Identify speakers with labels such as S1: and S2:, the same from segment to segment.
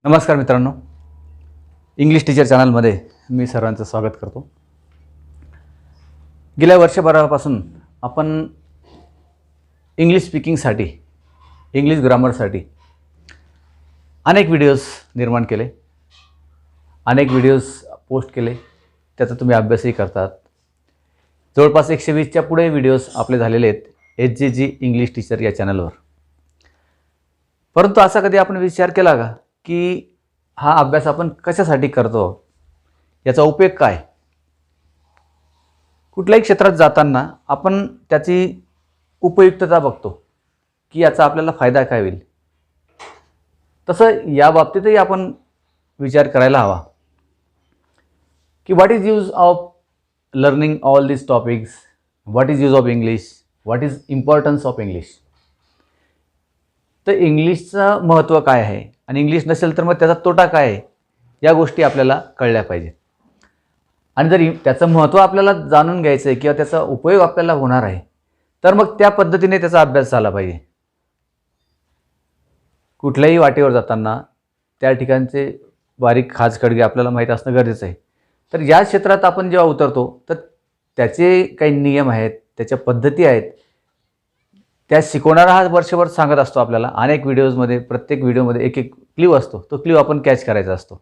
S1: नमस्कार मित्रांनो, English teacher चॅनलमध्ये मी सर्वांचं स्वागत करतो. गेल्या वर्षभरापासून आपण इंग्लिश स्पीकिंगसाठी, इंग्लिश ग्रामरसाठी अनेक व्हिडिओज निर्माण केले, अनेक व्हिडिओज पोस्ट केले. त्याचा तुम्ही अभ्यासही करतात. जवळपास 120च्या पुढे व्हिडिओज आपले झालेले आहेत HJG इंग्लिश टीचर या चॅनलवर. परंतु असा कधी आपण विचार केला का की हा अभ्यास आपण कशासाठी करतो, याचा उपयोग काय? कुठल्याही क्षेत्रात जाताना आपण त्याची उपयुक्तता बघतो की याचा आपल्याला फायदा काय होईल. तसं या बाबतीतही आपण विचार करायला हवा की what is use of learning all this topics, what is use of English, what is importance of English. तर इंग्लिशचं महत्त्व काय आहे आणि इंग्लिश नसेल तर मग त्याचा तोटा काय आहे, या गोष्टी आपल्याला कळल्या पाहिजेत. आणि जर त्याचं महत्त्व आपल्याला जाणून घ्यायचं आहे किंवा त्याचा उपयोग आपल्याला होणार आहे तर मग त्या पद्धतीने त्याचा अभ्यास झाला पाहिजे. कुठल्याही वाटेवर जाताना त्या ठिकाणचे बारीक खाचखळगे आपल्याला माहीत असणं गरजेचं आहे. तर या क्षेत्रात आपण जेव्हा उतरतो तर त्याचे काही नियम आहेत, त्याच्या पद्धती आहेत, त्या शिकवणारा हा वर्षभर सांगत असतो आपल्याला. अनेक व्हिडिओजमध्ये, प्रत्येक व्हिडिओमध्ये एक एक क्ल्यू असतो. तो क्ल्यू आपण कॅच करायचा असतो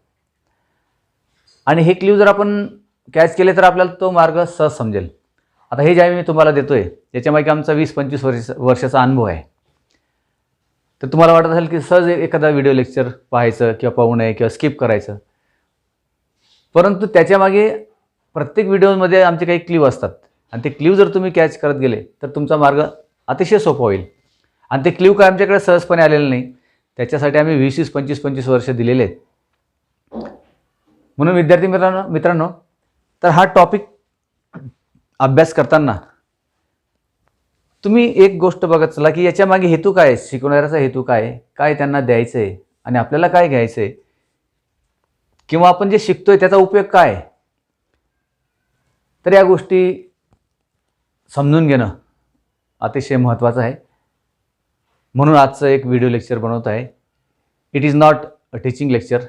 S1: आणि हे क्ल्यू जर आपण कॅच केले तर आपल्याला तो मार्ग सहज समजेल. आता हे जे मी तुम्हाला देतो आहे याच्यामागे आमचा 20-25 वर्षाचा अनुभव आहे. तर तुम्हाला वाटत असेल की सहज एखादा व्हिडिओ लेक्चर पाहायचं किंवा पाहू नये किंवा स्किप करायचं, परंतु त्याच्यामागे प्रत्येक व्हिडिओमध्ये आमचे काही क्ल्यू असतात आणि ते क्ल्यू जर तुम्ही कॅच करत गेले तर तुमचा मार्ग अतिशय सोपं होईल. आणि ते क्ल्यू काय आमच्याकडे सहजपणे आलेलं नाही, त्याच्यासाठी आम्ही 20-25 वर्ष दिलेले आहेत. म्हणून विद्यार्थी मित्रांनो तर हा टॉपिक अभ्यास करताना तुम्ही एक गोष्ट बघत चला की याच्यामागे हेतू काय आहे, शिकवणाऱ्याचा हेतू काय आहे, काय त्यांना द्यायचं आहे आणि आपल्याला काय घ्यायचं आहे, किंवा आपण जे शिकतोय त्याचा उपयोग काय आहे. तर या गोष्टी समजून घेणं अतिशय महत्त्वाचं आहे. म्हणून आजचं एक व्हिडिओ लेक्चर बनवत आहे. It is not a teaching lecture.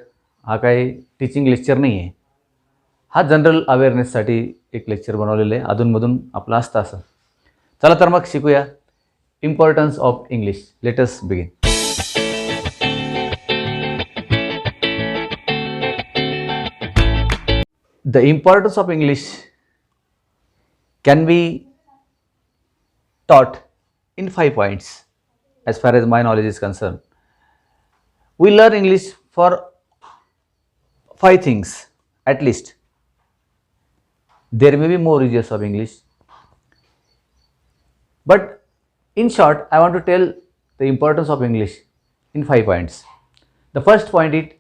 S1: हा काही टीचिंग लेक्चर नाही आहे. हा जनरल अवेअरनेससाठी एक लेक्चर बनवलेलं आहे. अधूनमधून आपलं असतं असं. चला तर मग शिकूया importance of English. Let us begin. The importance of English can be taught in 5 points as far as my knowledge is concerned. We learn English for 5 things at least. There may be more uses of English, but in short I want to tell the importance of English in 5 points. The first point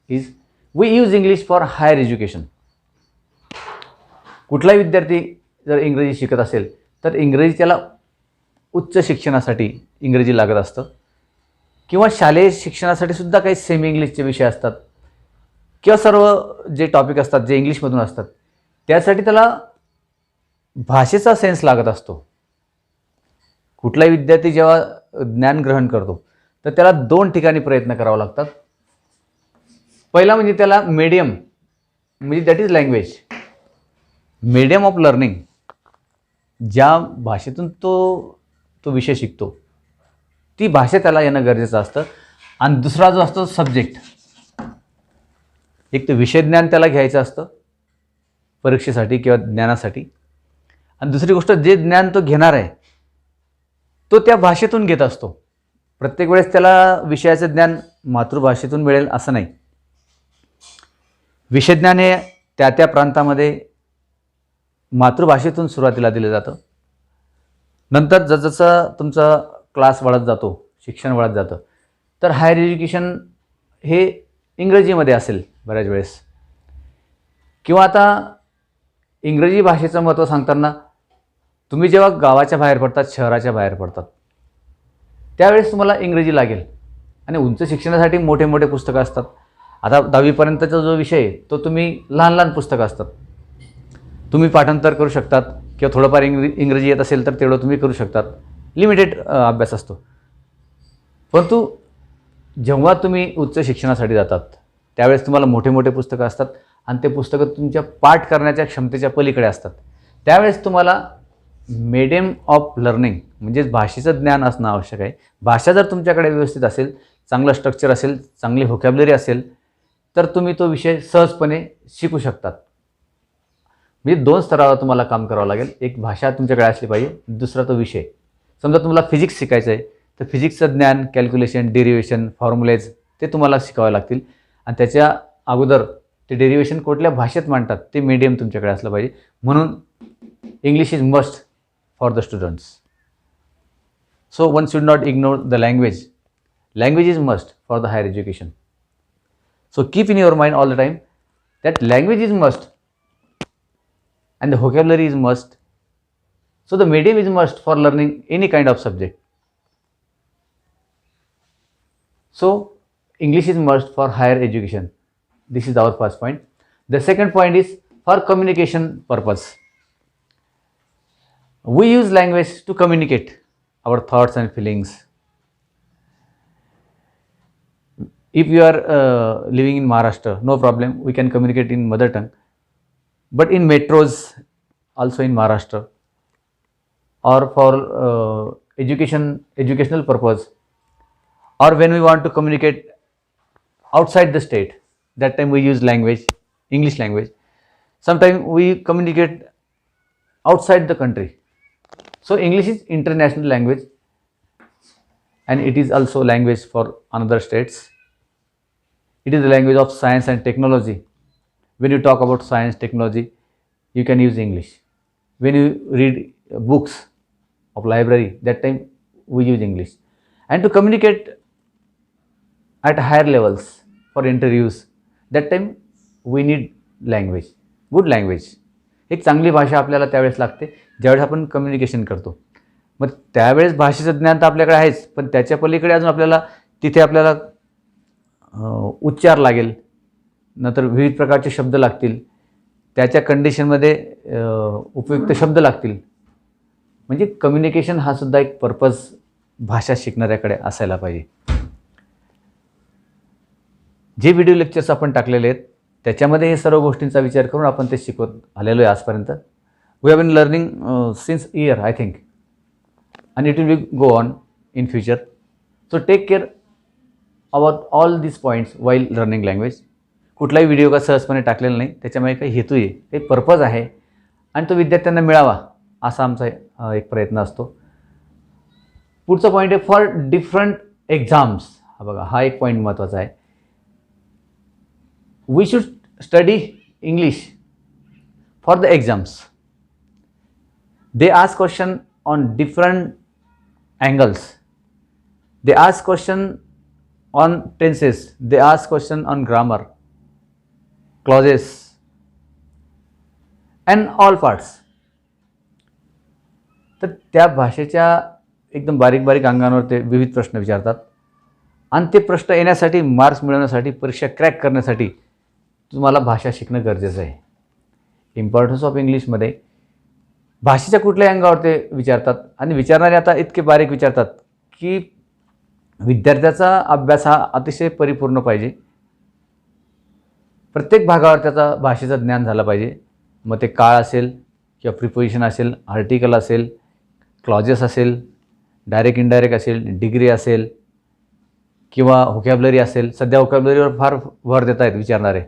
S1: is we use English for higher education. कुठलाही विद्यार्थी जर इंग्रजी शिकत असेल तर इंग्रजी त्याला उच्च शिक्षणासाठी इंग्रजी लागत असतं, किंवा शालेय शिक्षणासाठी सुद्धा काही सेमी इंग्लिशचे विषय असतात किंवा सर्व जे टॉपिक असतात जे इंग्लिशमधून असतात त्यासाठी त्याला भाषेचा सेन्स लागत असतो. कुठलाही विद्यार्थी जेव्हा ज्ञान ग्रहण करतो तर त्याला 2 ठिकाणी प्रयत्न करावे लागतात. पहिला म्हणजे त्याला मीडियम म्हणजे that is language, medium of learning, ज्या भाषेतून तो विषय शिकतो ती भाषा त्याला येणं गरजेचं असतं. आणि दुसरा जो असतो सब्जेक्ट, एक तर विषय ज्ञान त्याला घ्यायचं असतं परीक्षेसाठी किंवा ज्ञानासाठी, आणि दुसरी गोष्ट जे ज्ञान तो घेणार आहे तो त्या भाषेतून घेत असतो. प्रत्येक वेळेस त्याला विषयाचं ज्ञान मातृभाषेतून मिळेल असं नाही. विषय ज्ञान हे त्या प्रांतामध्ये मातृभाषेतून सुरुवातीला दिलं जातं. नंतर जसजसं तुमचा क्लास वाढत जातो, शिक्षण वाढत जातं, तर हायर एज्युकेशन हे इंग्रजीमध्ये असेल बऱ्याच वेळेस. किंवा आता इंग्रजी भाषेचं महत्त्व सांगताना तुम्ही जेव्हा गावाच्या बाहेर पडतात, शहराच्या बाहेर पडतात, त्यावेळेस तुम्हाला इंग्रजी लागेल. आणि उंच शिक्षणासाठी मोठे मोठे पुस्तकं असतात. आता 10वीपर्यंतचा जो विषय आहे तो तुम्ही लहान पुस्तकं असतात, तुम्ही पाठांतर करू शकतात किंवा थोडंफार इंग्रजी येत असेल तर तेवढं तुम्ही करू शकतात. लिमिटेड अभ्यास असतो. परंतु जेव्हा तुम्ही उच्च शिक्षणासाठी जातात त्यावेळेस तुम्हाला मोठे मोठे पुस्तकं असतात आणि ते पुस्तकं तुमच्या पाठ करण्याच्या क्षमतेच्या पलीकडे असतात. त्यावेळेस तुम्हाला मीडियम ऑफ लर्निंग म्हणजेच भाषेचं ज्ञान असणं आवश्यक आहे. भाषा जर तुमच्याकडे व्यवस्थित असेल, चांगलं स्ट्रक्चर असेल, चांगली व्होकॅब्युलरी असेल, तर तुम्ही तो विषय सहजपणे शिकू शकतात. म्हणजे 2 स्तरावर तुम्हाला काम करावं लागेल. एक भाषा तुमच्याकडे असली पाहिजे, दुसरा तो विषय. समजा तुम्हाला फिजिक्स शिकायचं आहे, तर फिजिक्सचं ज्ञान, कॅल्क्युलेशन, डेरिव्हेशन, फॉर्म्युलेज ते तुम्हाला शिकावे लागतील आणि त्याच्या अगोदर ते डेरिव्हेशन कुठल्या भाषेत मांडतात ते मीडियम तुमच्याकडे असलं पाहिजे. म्हणून English is must for the students. So one should not ignore the language. Language is must for the higher education. So keep in your mind all the time that language is must and the vocabulary is must. So the medium is must for learning any kind of subject. So English is must for higher education. This is our first point. The second point is for communication purpose. We use language to communicate our thoughts and feelings. If you are living in Maharashtra, no problem, we can communicate in mother tongue. But in metros, also in Maharashtra, or for educational purpose, or when we want to communicate outside the state, that time we use language, English language. Sometimes we communicate outside the country. So English is international language and it is also language for another states. It is the language of science and technology. When you talk about science, technology, you can use English. When you read books of library, that time we use English. And to communicate at higher levels for interviews, that time we need language, good language. एक चांगली भाषा आपल्याला त्यावेळेस लागते ज्यावेळेस आपण communication करतो. मग त्यावेळेस भाषेचं ज्ञान तर आपल्याकडे आहेच, पण त्याच्या पलीकडे अजून आपल्याला तिथे आपल्याला उच्चार लागेल, नंतर विविध प्रकारचे शब्द लागतील, त्याच्या कंडिशनमध्ये उपयुक्त शब्द लागतील. म्हणजे कम्युनिकेशन हा सुद्धा एक पर्पज भाषा शिकणाऱ्याकडे असायला पाहिजे. जे व्हिडिओ लेक्चर्स आपण टाकलेले आहेत त्याच्यामध्ये हे सर्व गोष्टींचा विचार करून आपण ते शिकवत आलेलो आहे आजपर्यंत. We have been learning since year I think and it will go on in future. So take care about all these points while learning language. कुठलाही व्हिडिओ का सहजपणे टाकलेला नाही, त्याच्यामध्ये काही हेतू आहे, एक पर्पज आहे आणि तो विद्यार्थ्यांना मिळावा असा आमचा एक प्रयत्न असतो. पुढचा पॉईंट आहे फॉर डिफरंट एक्झाम्स. हा बघा, हा एक पॉईंट महत्त्वाचा आहे. We should study English for the exams. They ask question on different angles. They ask question on tenses, they ask question on grammar, clauses and all parts. तर त्या भाषेच्या एकदम बारीक बारीक अंगांवर ते विविध प्रश्न विचारतात आणि ते प्रश्न येण्यासाठी, मार्क्स मिळवण्यासाठी, परीक्षा क्रॅक करण्यासाठी तुम्हाला भाषा शिकणं गरजेचं आहे. इम्पॉर्टन्स ऑफ इंग्लिशमध्ये भाषेच्या कुठल्याही अंगावर ते विचारतात आणि विचारणारे आता इतके बारीक विचारतात की विद्यार्थ्याचा अभ्यास हा अतिशय परिपूर्ण पाहिजे. प्रत्येक भागावर त्याचा भाषेचं ज्ञान झालं पाहिजे. मग ते काळ असेल किंवा प्रिपोजिशन असेल, आर्टिकल असेल, क्लॉजेस असेल, डायरेक्ट इनडायरेक्ट असेल, डिग्री असेल किंवा व्होकॅब्युलरी असेल. सध्या व्होकॅब्युलरीवर फार भर देत आहेत विचारणारे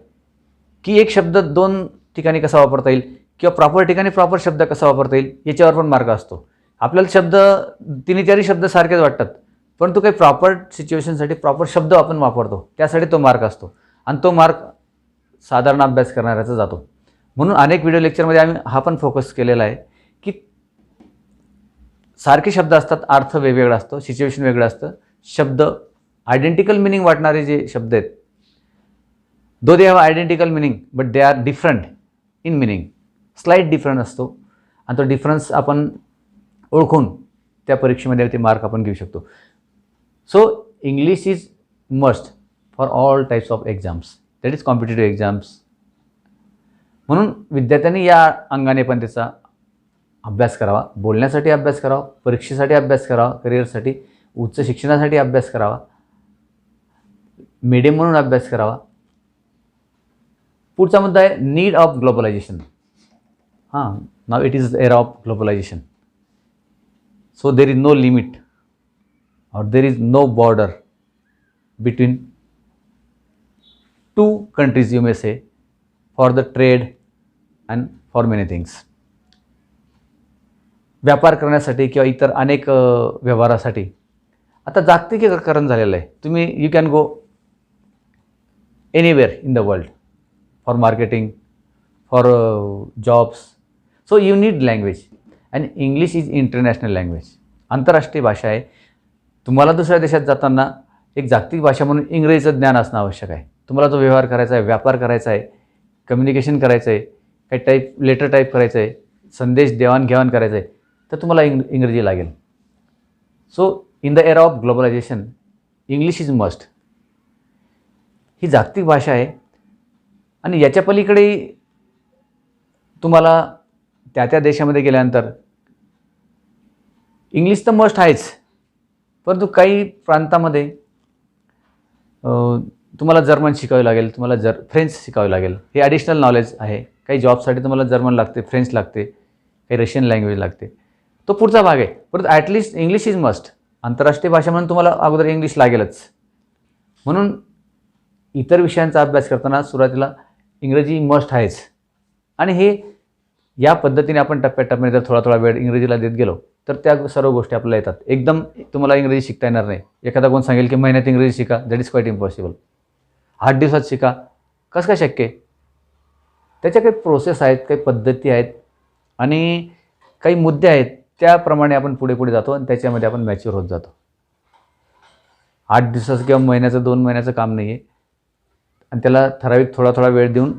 S1: की एक शब्द 2 ठिकाणी कसा वापरता येईल किंवा प्रॉपर ठिकाणी प्रॉपर शब्द कसा वापरता येईल याच्यावर पण मार्क असतो. आपल्याला शब्द 3-4 शब्द सारखेच वाटतात, परंतु काही प्रॉपर सिच्युएशनसाठी प्रॉपर शब्द आपण वापरतो, त्यासाठी तो मार्क असतो आणि तो मार्क साधारण अभ्यास करणाऱ्याचा जातो. म्हणून अनेक व्हिडिओ लेक्चरमध्ये आम्ही हा पण फोकस केलेला आहे की सारखे शब्द असतात, अर्थ वेगवेगळा असतो, सिच्युएशन वेगळं असतं. शब्द आयडेंटिकल मिनिंग वाटणारे जे शब्द आहेत, though they have identical meaning but they are different in meaning. Slight difference असतो आणि तो डिफरन्स आपण ओळखून त्या परीक्षेमध्ये ते मार्क आपण घेऊ शकतो. So English is must for all types of exams, that is competitive exams. म्हणून विद्यार्थ्यांनी या अंगाने पण त्याचा अभ्यास करावा, बोलण्यासाठी अभ्यास करावा, परीक्षेसाठी अभ्यास करावा, करिअरसाठी, उच्च शिक्षणासाठी अभ्यास करावा, मीडियम म्हणून अभ्यास करावा पुढचा मुद्दा आहे नीड ऑफ ग्लोबलायझेशन. हां, now it is era of globalization. So there is no limit or there is no border between two countries, you may say, for the trade and for many things. व्यापार करण्यासाठी किंवा इतर अनेक व्यवहारासाठी आता जागतिकीकरण झालेलं आहे. तुम्ही you can go anywhere in the world for marketing, for jobs. So you need language and English is international language, आंतरराष्ट्रीय भाषा आहे. तुम्हाला दुसऱ्या देशात जाताना एक जागतिक भाषा म्हणून इंग्रजीचं ज्ञान असणं आवश्यक आहे. तुम्हाला जो व्यवहार करायचा आहे, व्यापार करायचा आहे, कम्युनिकेशन करायचं आहे, काही लेटर टाईप करायचं आहे, संदेश देवाणघेवाण करायचं आहे, तर तुम्हाला इंग्रजी लागेल. So in the era of globalization English is must. ही जागतिक भाषा आहे आणि याच्या पलीकडे तुम्हाला त्या देशामध्ये गेल्यानंतर इंग्लिश तर मस्ट आहेच, परंतु काही प्रांतामध्ये तुम्हाला जर्मन शिकावे लागेल, तुम्हाला फ्रेंच शिकावे लागेल. हे ॲडिशनल नॉलेज आहे. काही जॉबसाठी तुम्हाला जर्मन लागते, फ्रेंच लागते, काही रशियन लँग्वेज लागते. तो पुढचा भाग आहे. परंतु ॲटलिस्ट इंग्लिश इज मस्ट. आंतरराष्ट्रीय भाषा म्हणून तुम्हाला अगोदर इंग्लिश लागेलच. म्हणून इतर विषयांचा अभ्यास करताना सुरुवातीला इंग्रजी मस्ट आहेच. आणि हे या पद्धतीने आपण टप्प्याटप्प्याने जर थोडा वेळ इंग्रजीला देत गेलो तर त्या सर्व गोष्टी आपल्याला येतात. एकदम तुम्हाला इंग्रजी शिकता येणार नाही. एखादा कोण सांगेल की महिन्यात इंग्रजी शिका, दॅट इज क्वाईट इम्पॉसिबल. 8 दिवसात शिका, कसं काय शक्य आहे? त्याच्या काही प्रोसेस आहेत, काही पद्धती आहेत आणि काही मुद्दे आहेत. त्याप्रमाणे आपण पुढे जातो आणि त्याच्यामध्ये आपण मॅच्युअर होत जातो. 8 दिवसाचं किंवा महिन्याचं 2 महिन्याचं काम नाही आहे आणि त्याला ठराविक थोडा वेळ देऊन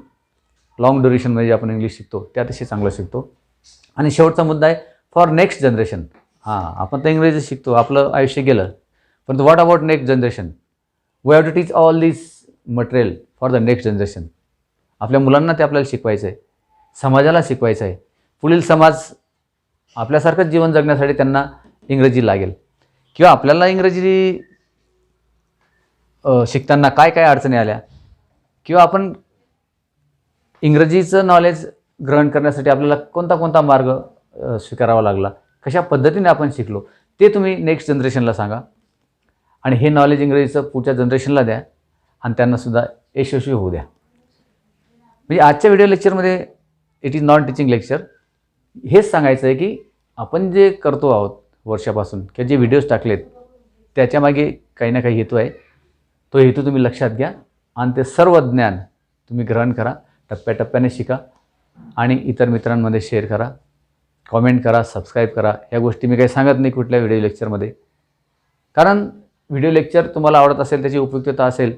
S1: लॉंग ड्युरेशनमध्ये जे आपण इंग्लिश शिकतो ते अतिशय चांगलं शिकतो. आणि शेवटचा मुद्दा आहे फॉर नेक्स्ट जनरेशन. हां, आपण तर इंग्रजी शिकतो, आपलं आयुष्य गेलं, परंतु what about next generation? We have to teach all this material for the next generation. आपल्या मुलांना ते आपल्याला शिकवायचं आहे, समाजाला शिकवायचं आहे. पुढील समाज आपल्यासारखंच जीवन जगण्यासाठी त्यांना इंग्रजी लागेल. किंवा आपल्याला इंग्रजी शिकताना काय अडचणी आल्या किंवा आपण इंग्रजीचं नॉलेज ग्रहण करण्यासाठी आपल्याला कोणता मार्ग स्वीकारावा लागला, कशा पद्धतीने आपण शिकलो, ते तुम्ही नेक्स्ट जनरेशनला सांगा. आणि हे नॉलेज इंग्रजीचं पुढच्या जनरेशनला द्या आणि त्यांनासुद्धा यशस्वी होऊ द्या. म्हणजे आजच्या व्हिडिओ लेक्चरमध्ये it is non teaching lecture. हेच सांगायचं आहे की आपण जे करतो आहोत वर्षापासून किंवा जे व्हिडिओज टाकलेत त्याच्यामागे काही ना काही हेतू आहे. तो हेतू तुम्ही लक्षात घ्या आणि ते सर्व ज्ञान तुम्ही ग्रहण करा, टप्प्याटप्प्याने शिका आणि इतर मित्रांमध्ये शेअर करा, कॉमेंट करा, सबस्क्राईब करा. ह्या गोष्टी मी काही सांगत नाही कुठल्या व्हिडिओ लेक्चरमध्ये, कारण व्हिडिओ लेक्चर तुम्हाला आवडत असेल, त्याची उपयुक्तता असेल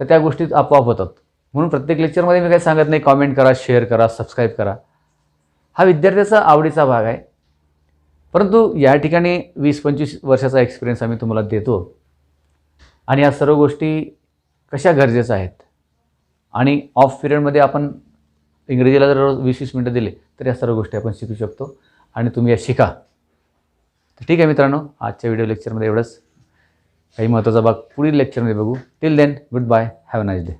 S1: तर त्या गोष्टी आपोआप होतात. म्हणून प्रत्येक लेक्चरमध्ये मी काही सांगत नाही कॉमेंट करा, शेअर करा, सबस्क्राईब करा. हा विद्यार्थ्याचा आवडीचा भाग आहे. परंतु या ठिकाणी 20-25 वर्षाचा एक्सपिरियन्स आम्ही तुम्हाला देतो आणि या सर्व गोष्टी कशा गरजेच्या आहेत. आणि ऑफ पिरियडमध्ये आपण इंग्रजीला जर 20-20 मिनटं दिले तर या सर्व गोष्टी आपण शिकू शकतो आणि तुम्ही या शिका. तर ठीक आहे मित्रांनो, आजच्या व्हिडिओ लेक्चरमध्ये एवढंच. काही महत्त्वाचा भाग पुढील लेक्चरमध्ये बघू. Till then, good bye, have a nice day.